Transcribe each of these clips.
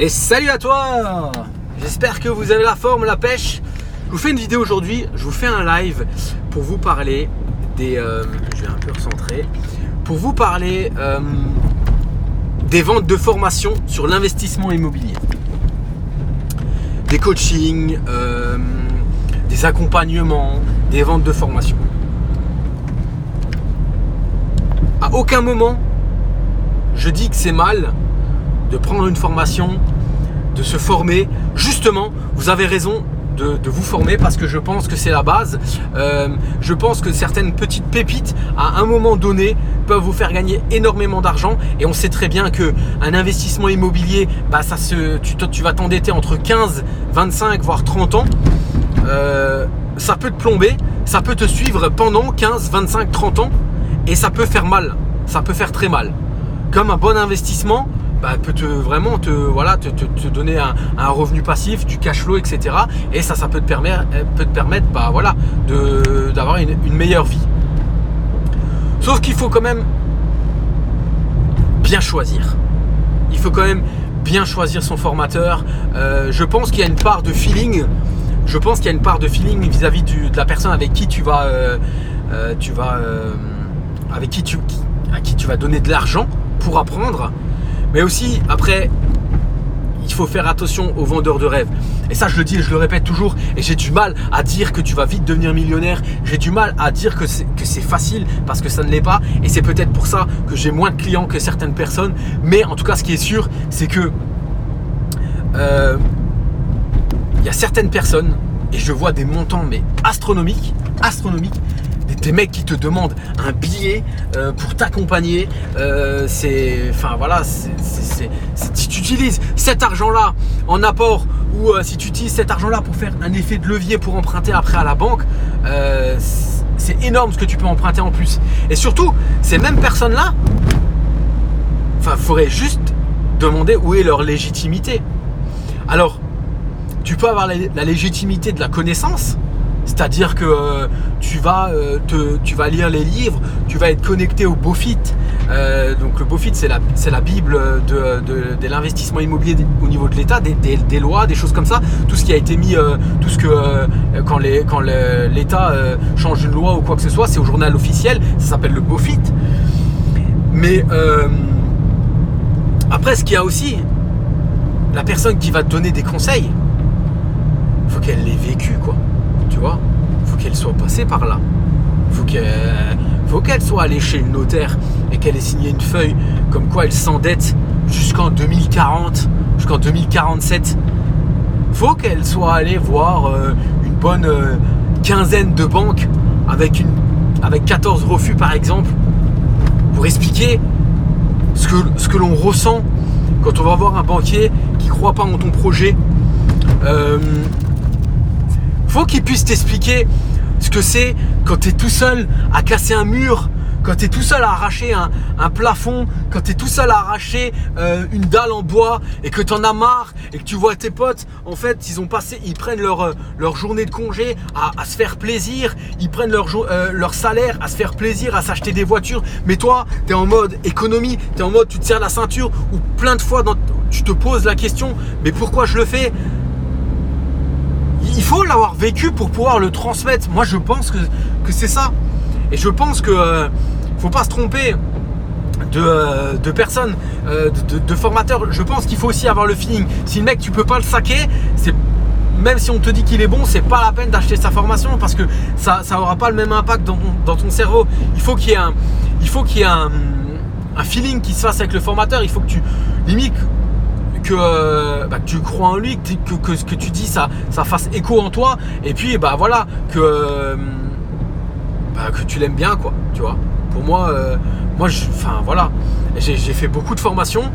Et salut à toi! J'espère que vous avez la forme, la pêche. Je vous fais une vidéo aujourd'hui, je vous fais un live pour vous parler des... je vais un peu recentrer. Pour vous parler des ventes de formation sur l'investissement immobilier. Des coachings, des accompagnements, des ventes de formation. À aucun moment, je dis que c'est mal de prendre une formation, de se former. Justement, vous avez raison de vous former parce que je pense que c'est la base. Je pense que certaines petites pépites, à un moment donné, peuvent vous faire gagner énormément d'argent. Et on sait très bien qu'un investissement immobilier, bah, tu vas t'endetter entre 15, 25, voire 30 ans. Ça peut te plomber, ça peut te suivre pendant 15, 25, 30 ans. Et ça peut faire mal, ça peut faire très mal. Comme un bon investissement, bah, peut te donner un revenu passif, du cash flow, etc. Et ça peut te permettre bah, voilà, d'avoir une meilleure vie. Sauf qu'il faut quand même bien choisir. Il faut quand même bien choisir son formateur. Je pense qu'il y a une part de feeling. Je pense qu'il y a une part de feeling vis-à-vis de la personne avec qui à qui tu vas donner de l'argent pour apprendre. Mais aussi, après, il faut faire attention aux vendeurs de rêves. Et ça, je le dis et je le répète toujours. Et j'ai du mal à dire que tu vas vite devenir millionnaire. J'ai du mal à dire que c'est facile parce que ça ne l'est pas. Et c'est peut-être pour ça que j'ai moins de clients que certaines personnes. Mais en tout cas, ce qui est sûr, c'est que il y a certaines personnes, et je vois des montants mais astronomiques, des mecs qui te demandent un billet pour t'accompagner. Si tu utilises cet argent-là en apport ou si tu utilises cet argent-là pour faire un effet de levier pour emprunter après à la banque, c'est énorme ce que tu peux emprunter en plus. Et surtout, ces mêmes personnes-là, il faudrait juste demander où est leur légitimité. Alors, tu peux avoir la légitimité de la connaissance. C'est-à-dire que tu vas lire les livres, tu vas être connecté au BOFIT. Donc le BOFIT, c'est la bible de l'investissement immobilier au niveau de l'État, des lois, des choses comme ça. Tout ce qui a été mis, quand l'État change une loi ou quoi que ce soit, c'est au journal officiel, ça s'appelle le BOFIT. Mais après, ce qu'il y a aussi, la personne qui va te donner des conseils, il faut qu'elle l'ait vécu, quoi. Tu vois, faut qu'elle soit passée par là. Faut qu'elle soit allée chez le notaire et qu'elle ait signé une feuille comme quoi elle s'endette jusqu'en 2040, jusqu'en 2047. Faut qu'elle soit allée voir une bonne quinzaine de banques avec 14 refus par exemple, pour expliquer ce que l'on ressent quand on va voir un banquier qui croit pas en ton projet. Faut qu'il puisse t'expliquer ce que c'est quand tu es tout seul à casser un mur, quand tu es tout seul à arracher un plafond, quand tu es tout seul à arracher une dalle en bois et que tu en as marre et que tu vois tes potes, en fait, ils prennent leur journée de congé à se faire plaisir, ils prennent leur salaire à se faire plaisir, à s'acheter des voitures. Mais toi, tu es en mode économie, tu es en mode tu te serres la ceinture ou plein de fois tu te poses la question, mais pourquoi je le fais ? Il faut l'avoir vécu pour pouvoir le transmettre. Moi, je pense que c'est ça. Et je pense que faut pas se tromper de personnes, de formateurs. Je pense qu'il faut aussi avoir le feeling. Si le mec, tu peux pas le saquer, même si on te dit qu'il est bon, c'est pas la peine d'acheter sa formation parce que ça aura pas le même impact dans ton cerveau. Il faut qu'il y ait un feeling qui se fasse avec le formateur. Il faut que tu limites que tu crois en lui, que ce que tu dis ça fasse écho en toi, et puis voilà que tu l'aimes bien, quoi, tu vois. Pour moi, j'ai fait beaucoup de formations,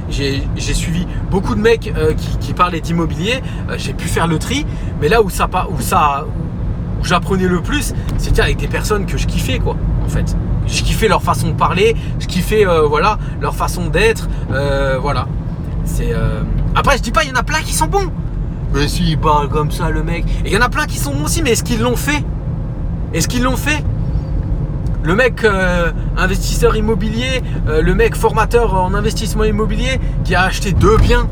j'ai suivi beaucoup de mecs qui parlaient d'immobilier, j'ai pu faire le tri, mais là où j'apprenais le plus, c'était avec des personnes que je kiffais, quoi, en fait. Je kiffais leur façon de parler, je kiffais leur façon d'être, voilà. Après, je dis pas, il y en a plein qui sont bons. Mais si, il parle comme ça, le mec. Et il y en a plein qui sont bons aussi, mais est-ce qu'ils l'ont fait ? le mec investisseur immobilier, le mec formateur en investissement immobilier qui a acheté 2 biens.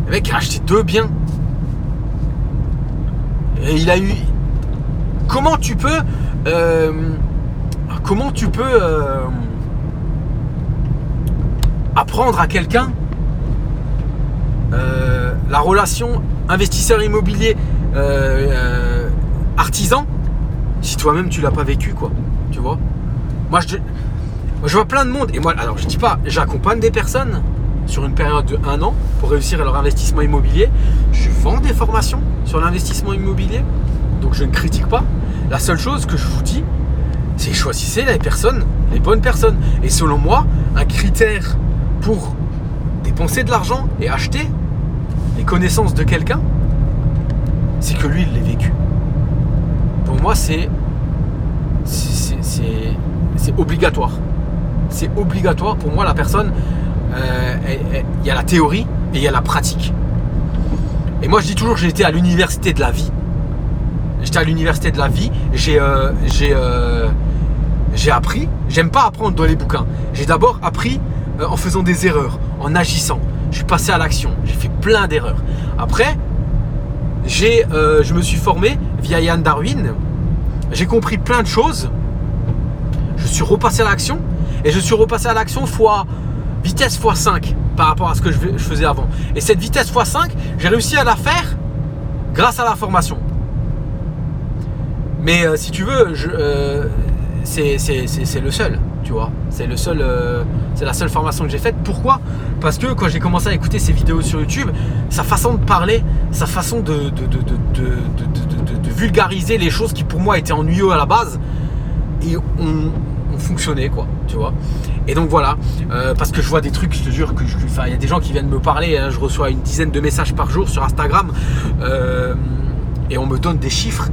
Le mec a acheté 2 biens. Et il a eu... Comment tu peux apprendre à quelqu'un la relation investisseur immobilier artisan si toi-même tu l'as pas vécu, quoi, tu vois. Moi je vois plein de monde, et moi, alors je dis pas, j'accompagne des personnes sur une période de 1 an pour réussir leur investissement immobilier. Je vends des formations sur l'investissement immobilier, donc je ne critique pas. La seule chose que je vous dis, c'est choisissez les personnes, les bonnes personnes. Et selon moi, un critère pour dépenser de l'argent et acheter les connaissances de quelqu'un, c'est que lui, il l'ait vécu. Pour moi, c'est obligatoire. C'est obligatoire. Pour moi, la personne, il y a la théorie et il y a la pratique. Et moi, je dis toujours que j'ai été à l'université de la vie. J'étais à l'université de la vie. J'ai appris. J'aime pas apprendre dans les bouquins. J'ai d'abord appris en faisant des erreurs, en agissant. Je suis passé à l'action. J'ai fait plein d'erreurs. Après, je me suis formé via Yann Darwin. J'ai compris plein de choses. Je suis repassé à l'action. Et je suis repassé à l'action vitesse x5 par rapport à ce que je faisais avant. Et cette vitesse x5, j'ai réussi à la faire grâce à la formation. Mais si tu veux, c'est le seul, tu vois. C'est la seule formation que j'ai faite. Pourquoi ? Parce que quand j'ai commencé à écouter ses vidéos sur YouTube, sa façon de parler, sa façon de vulgariser les choses qui pour moi étaient ennuyeux à la base, et on fonctionnait, quoi, tu vois. Et donc voilà, parce que je vois des trucs, je te jure que il y a des gens qui viennent me parler, hein, je reçois une dizaine de messages par jour sur Instagram, et on me donne des chiffres.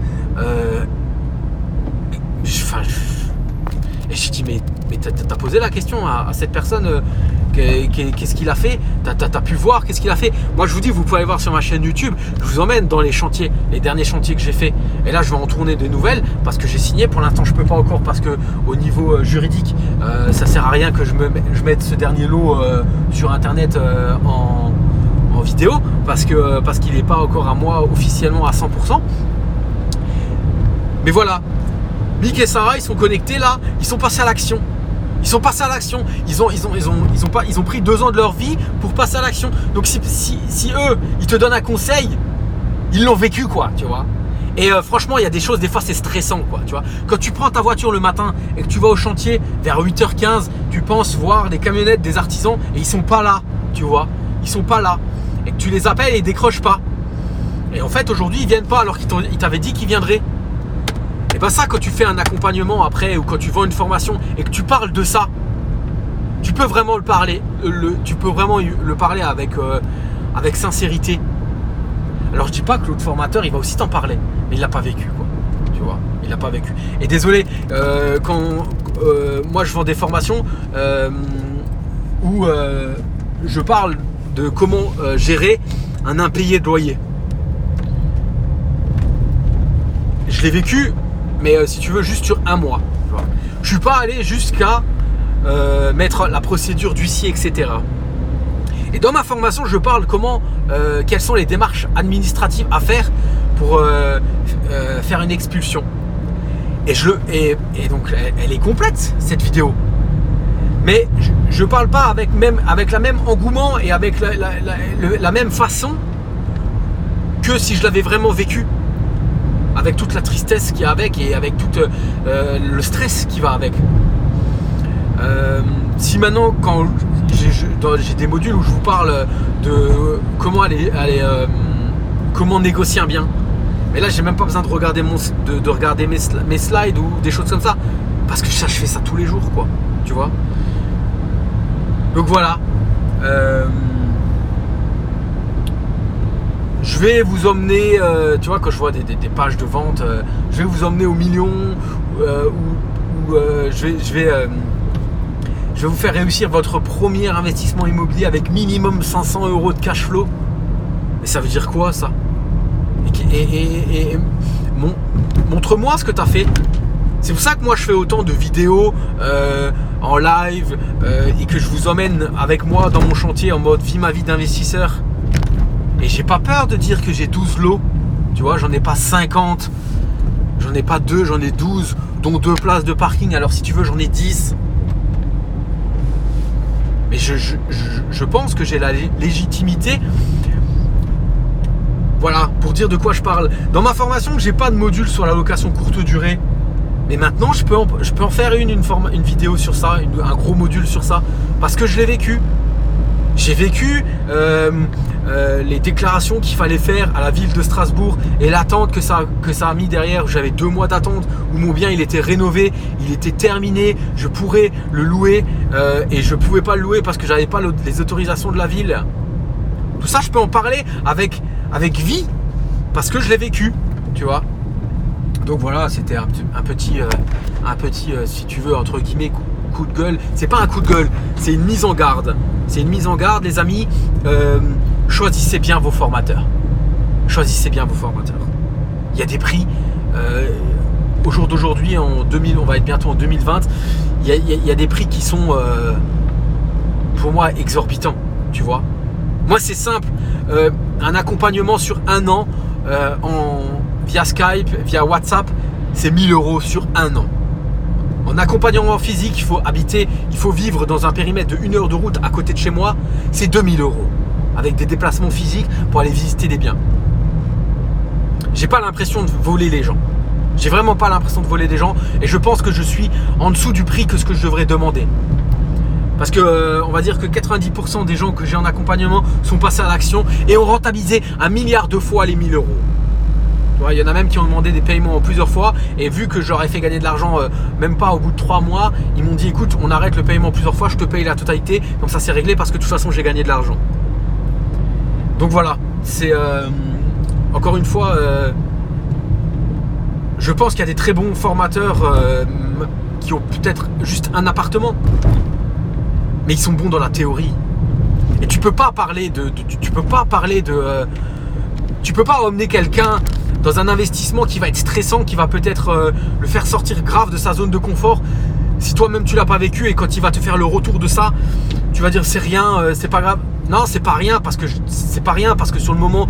Et je dis mais t'as posé la question à cette personne, qu'est-ce qu'il a fait, t'as pu voir qu'est-ce qu'il a fait. Moi je vous dis, vous pouvez aller voir sur ma chaîne YouTube, je vous emmène dans les chantiers, les derniers chantiers que j'ai fait, et là je vais en tourner de nouvelles parce que j'ai signé. Pour l'instant je peux pas encore parce que au niveau juridique ça sert à rien que je mette ce dernier lot sur internet en vidéo parce qu'il n'est pas encore à moi officiellement à 100%. Mais voilà, Mick et Sarah, ils sont connectés là, ils sont passés à l'action. Ils sont passés à l'action. Ils ont pris 2 ans de leur vie pour passer à l'action. Donc si eux, ils te donnent un conseil, ils l'ont vécu, quoi, tu vois. Et franchement, il y a des choses, des fois c'est stressant, quoi, tu vois. Quand tu prends ta voiture le matin et que tu vas au chantier vers 8h15, tu penses voir des camionnettes, des artisans, et ils sont pas là, tu vois. Ils sont pas là. Et que tu les appelles et ils décrochent pas. Et en fait, aujourd'hui, ils viennent pas alors qu'ils t'avaient dit qu'ils viendraient. Et bien ça, quand tu fais un accompagnement après, ou quand tu vends une formation et que tu parles de ça, tu peux vraiment le parler, avec sincérité. Alors je dis pas que l'autre formateur il va aussi t'en parler, mais il l'a pas vécu, quoi. Tu vois, il l'a pas vécu. Et désolé, quand moi je vends des formations où je parle de comment gérer un impayé de loyer. Je l'ai vécu. Mais si tu veux, juste sur 1 mois. Je suis pas allé jusqu'à mettre la procédure d'huissier, etc. Et dans ma formation, je parle quelles sont les démarches administratives à faire pour faire une expulsion. Et donc, elle est complète, cette vidéo. Mais je parle pas avec la même engouement et avec la même façon que si je l'avais vraiment vécu. Avec toute la tristesse qu'il y a avec et avec tout le stress qui va avec. Si maintenant, quand j'ai des modules où je vous parle de comment comment négocier un bien, mais là j'ai même pas besoin de regarder regarder mes slides ou des choses comme ça, parce que ça, je fais ça tous les jours, quoi, tu vois. Donc voilà. Je vais vous emmener, tu vois, quand je vois des pages de vente, je vais vous emmener au million, je vais vous faire réussir votre premier investissement immobilier avec minimum 500 € de cash flow. Et ça veut dire quoi, ça? Montre-moi ce que tu as fait. C'est pour ça que moi je fais autant de vidéos en live et que je vous emmène avec moi dans mon chantier en mode vie ma vie d'investisseur. Et j'ai pas peur de dire que j'ai 12 lots. Tu vois, j'en ai pas 50, j'en ai pas 2, j'en ai 12, dont 2 places de parking. Alors si tu veux, j'en ai 10. Mais je pense que j'ai la légitimité, voilà, pour dire de quoi je parle. Dans ma formation, j'ai pas de module sur la location courte durée. Mais maintenant, je peux en faire une vidéo sur ça, un gros module sur ça. Parce que je l'ai vécu. J'ai vécu les déclarations qu'il fallait faire à la ville de Strasbourg et l'attente que ça a mis derrière. J'avais 2 mois d'attente où mon bien il était rénové, il était terminé, je pourrais le louer et je pouvais pas le louer parce que j'avais pas les autorisations de la ville. Tout ça, je peux en parler avec vie parce que je l'ai vécu, tu vois. Donc voilà, c'était un petit si tu veux, entre guillemets, coup de gueule. C'est pas un coup de gueule, c'est une mise en garde. C'est une mise en garde, les amis. Choisissez bien vos formateurs. Choisissez bien vos formateurs. Il y a des prix. Au jour d'aujourd'hui, on va être bientôt en 2020. Il y a des prix qui sont, pour moi, exorbitants. Tu vois. Moi, c'est simple. Un accompagnement sur 1 an via Skype, via WhatsApp, c'est 1 000 € sur 1 an. En accompagnement physique, il faut vivre dans un périmètre de 1 heure de route à côté de chez moi, c'est 2 000 € avec des déplacements physiques pour aller visiter des biens. J'ai pas l'impression de voler les gens. J'ai vraiment pas l'impression de voler des gens et je pense que je suis en dessous du prix que ce que je devrais demander. Parce que on va dire que 90% des gens que j'ai en accompagnement sont passés à l'action et ont rentabilisé 1 milliard de fois les 1 000 €. Il y en a même qui ont demandé des paiements plusieurs fois et vu que je leur ai fait gagner de l'argent même pas au bout de 3 mois, ils m'ont dit écoute, on arrête le paiement plusieurs fois, je te paye la totalité, comme ça c'est réglé parce que de toute façon j'ai gagné de l'argent. Donc voilà, c'est encore une fois, je pense qu'il y a des très bons formateurs qui ont peut-être juste un appartement, mais ils sont bons dans la théorie. Et tu peux pas parler tu peux pas emmener quelqu'un dans un investissement qui va être stressant, qui va peut-être le faire sortir grave de sa zone de confort. Si toi-même tu l'as pas vécu et quand il va te faire le retour de ça, tu vas dire c'est rien, c'est pas grave. Non, c'est pas rien parce que sur le moment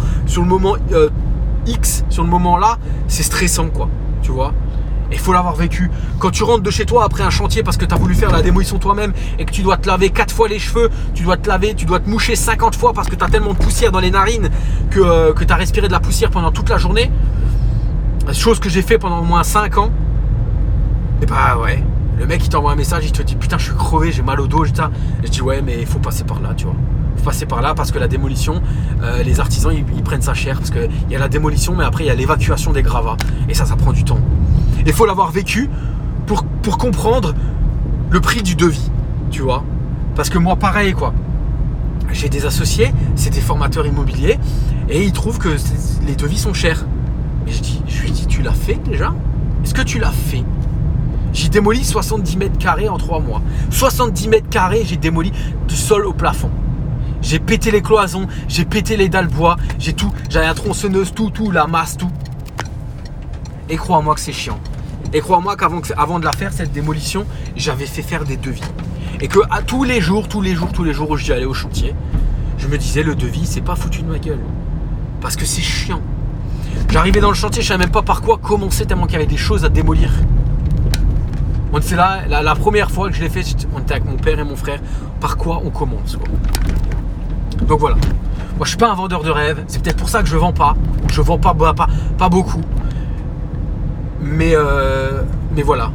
X, sur le moment là, c'est stressant quoi, tu vois. Et il faut l'avoir vécu. Quand tu rentres de chez toi après un chantier parce que tu as voulu faire la démolition toi-même et que tu dois te laver 4 fois les cheveux, tu dois te moucher 50 fois parce que tu as tellement de poussière dans les narines que tu as respiré de la poussière pendant toute la journée. Chose que j'ai fait pendant au moins 5 ans. Et bah ouais, le mec il t'envoie un message, il te dit putain je suis crevé, j'ai mal au dos, putain. Et je dis ouais mais il faut passer par là, tu vois. Il faut passer par là parce que la démolition, les artisans ils prennent ça cher parce qu'il y a la démolition mais après il y a l'évacuation des gravats. Et ça prend du temps. Il faut l'avoir vécu pour comprendre le prix du devis, tu vois. Parce que moi, pareil, quoi. J'ai des associés, c'est des formateurs immobiliers, et ils trouvent que les devis sont chers. Mais je lui dis, tu l'as fait déjà? Est-ce que tu l'as fait? J'ai démoli 70 mètres carrés en 3 mois. 70 mètres carrés, j'ai démoli du sol au plafond. J'ai pété les cloisons, j'ai pété les dalles bois, j'ai tout. J'avais la tronçonneuse, tout, la masse, tout. Et crois-moi que c'est chiant. Et crois-moi qu'avant de la faire, cette démolition, j'avais fait faire des devis. Et que à tous les jours où j'y allais au chantier, je me disais le devis, c'est pas foutu de ma gueule. Parce que c'est chiant. J'arrivais dans le chantier, je savais même pas par quoi commencer tellement qu'il y avait des choses à démolir. C'est là, la première fois que je l'ai fait, on était avec mon père et mon frère. Par quoi on commence quoi. Donc voilà. Moi je suis pas un vendeur de rêves. C'est peut-être pour ça que je vends pas. Je vends pas beaucoup. Mais voilà.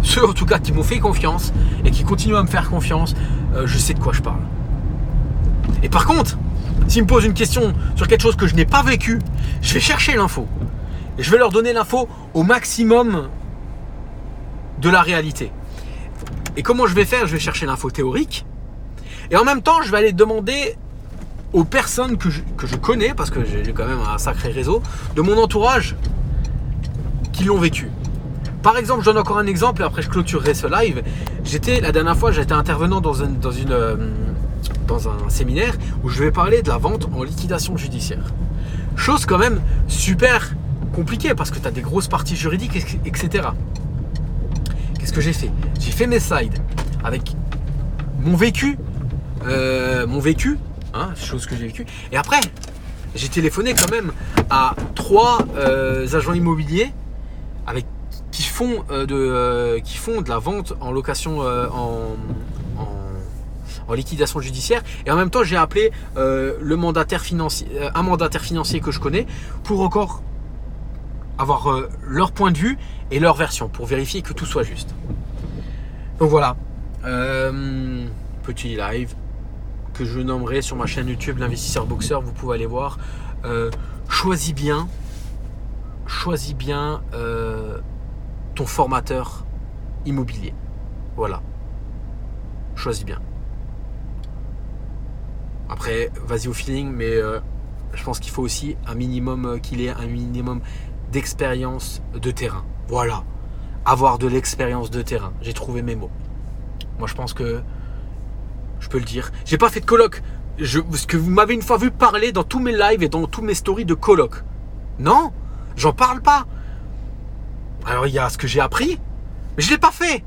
Ceux en tout cas qui m'ont fait confiance et qui continuent à me faire confiance, je sais de quoi je parle. Et par contre, s'ils me posent une question sur quelque chose que je n'ai pas vécu, je vais chercher l'info. Et je vais leur donner l'info au maximum de la réalité. Et comment je vais faire? Je vais chercher l'info théorique. Et en même temps, je vais aller demander aux personnes que je connais, parce que j'ai quand même un sacré réseau, de mon entourage, qui l'ont vécu. Par exemple, je donne encore un exemple, et après je clôturerai ce live. La dernière fois, j'étais intervenant dans un séminaire où je vais parler de la vente en liquidation judiciaire. Chose quand même super compliqué parce que tu as des grosses parties juridiques, etc. Qu'est-ce que j'ai fait? J'ai fait mes slides avec mon vécu, chose que j'ai vécu. Et après, j'ai téléphoné quand même à 3 agents immobiliers qui font de la vente en location en liquidation judiciaire. Et en même temps, j'ai appelé un mandataire financier que je connais pour encore avoir leur point de vue et leur version pour vérifier que tout soit juste. Donc voilà, petit live que je nommerai sur ma chaîne YouTube l'investisseur boxeur. Vous pouvez aller voir. Choisis bien ton formateur immobilier. Voilà, choisis bien. Après, vas-y au feeling, mais je pense qu'il faut aussi qu'il ait un minimum d'expérience de terrain. Voilà, avoir de l'expérience de terrain. J'ai trouvé mes mots. Moi, je pense que je peux le dire. J'ai pas fait de colloque. Ce que vous m'avez une fois vu parler dans tous mes lives et dans tous mes stories de colloque. Non, j'en parle pas. Alors, il y a ce que j'ai appris, mais je l'ai pas fait.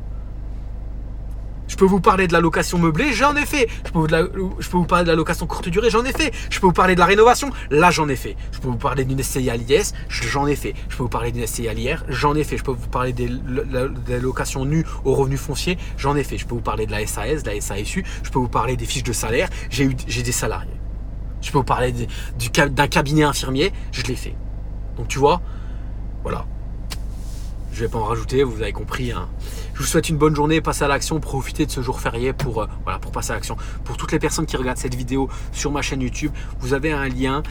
Je peux vous parler de la location meublée, j'en ai fait. Je peux vous parler de la location courte durée, j'en ai fait. Je peux vous parler de la rénovation, là j'en ai fait. Je peux vous parler d'une SCI à l'IS, j'en ai fait. Je peux vous parler d'une SCI à l'IR, j'en ai fait. Je peux vous parler des locations nues aux revenus fonciers, j'en ai fait. Je peux vous parler de la SAS, de la SASU, je peux vous parler des fiches de salaire, j'ai des salariés. Je peux vous parler d'un cabinet infirmier, je l'ai fait. Donc tu vois, voilà. Je ne vais pas en rajouter, vous avez compris. Hein. Je vous souhaite une bonne journée, passez à l'action, profitez de ce jour férié pour passer à l'action. Pour toutes les personnes qui regardent cette vidéo sur ma chaîne YouTube, vous avez un lien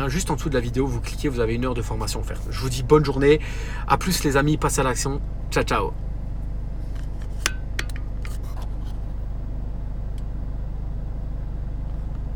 juste en dessous de la vidéo, vous cliquez, vous avez 1 heure de formation offerte. Je vous dis bonne journée, à plus les amis, passez à l'action, ciao ciao.